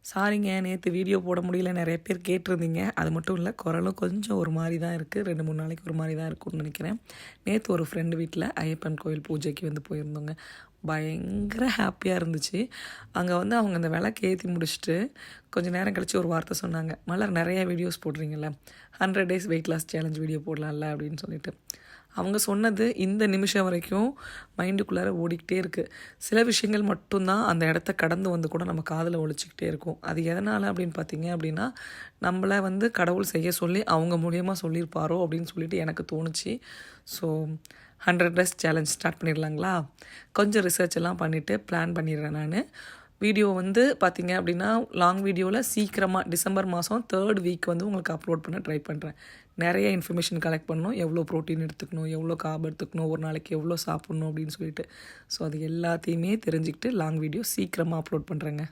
சாரிங்க, நேற்று வீடியோ போட முடியல. நிறைய பேர் கேட்டிருந்தீங்க. அது மட்டும் இல்லை, குரலும் கொஞ்சம் ஒரு மாதிரி தான் இருக்குது. 2-3 நாளைக்கு ஒரு மாதிரி தான் இருக்கும்னு நினைக்கிறேன். நேற்று ஒரு ஃப்ரெண்டு வீட்டில் ஐயப்பன் கோயில் பூஜைக்கு வந்து போயிருந்தோங்க. பயங்கர ஹாப்பியாக இருந்துச்சு. அங்கே வந்து அவங்க அந்த விளக்கு ஏற்றி முடிச்சுட்டு கொஞ்சம் நேரம் கழித்து ஒரு வார்த்தை சொன்னாங்க. மலர், நிறைய வீடியோஸ் போடுறீங்கல்ல, 100 days weight loss challenge video போடலாம்ல அப்படின்னு சொல்லிட்டு. அவங்க சொன்னது இந்த நிமிஷம் வரைக்கும் மைண்டுக்குள்ளார ஓடிக்கிட்டே இருக்குது. சில விஷயங்கள் மட்டும்தான் அந்த இடத்த கடந்து வந்து கூட நம்ம காதில் ஒலிச்சிக்கிட்டே இருக்கும். அது எதனால் அப்படின்னு பார்த்தீங்க அப்படின்னா, நம்மளை வந்து கடவுள் செய்ய சொல்லி அவங்க மூலியமாக சொல்லியிருப்பாரோ அப்படின்னு சொல்லிட்டு எனக்கு தோணுச்சு. ஸோ 100 days சேலஞ்ச் ஸ்டார்ட் பண்ணிடலாங்களா? கொஞ்சம் ரிசர்ச் எல்லாம் பண்ணிவிட்டு பிளான் பண்ணிடுறேன் நான். வீடியோ வந்து பார்த்திங்க அப்படின்னா, லாங் வீடியோவில் சீக்கிரமாக டிசம்பர் மாதம் 3rd வீக் வந்து உங்களுக்கு அப்லோட் பண்ண ட்ரை பண்ணுறேன். நிறைய இன்ஃபர்மேஷன் கலெக்ட் பண்ணணும். எவ்வளோ ப்ரோட்டீன் எடுத்துக்கணும், எவ்வளோ கார்ப் எடுத்துக்கணும், ஒரு நாளைக்கு எவ்வளோ சாப்பிட்ணும் அப்படின்னு சொல்லிட்டு. ஸோ அது எல்லாத்தையுமே தெரிஞ்சுக்கிட்டு லாங் வீடியோ சீக்கிரமாக அப்லோட் பண்ணுறேங்க.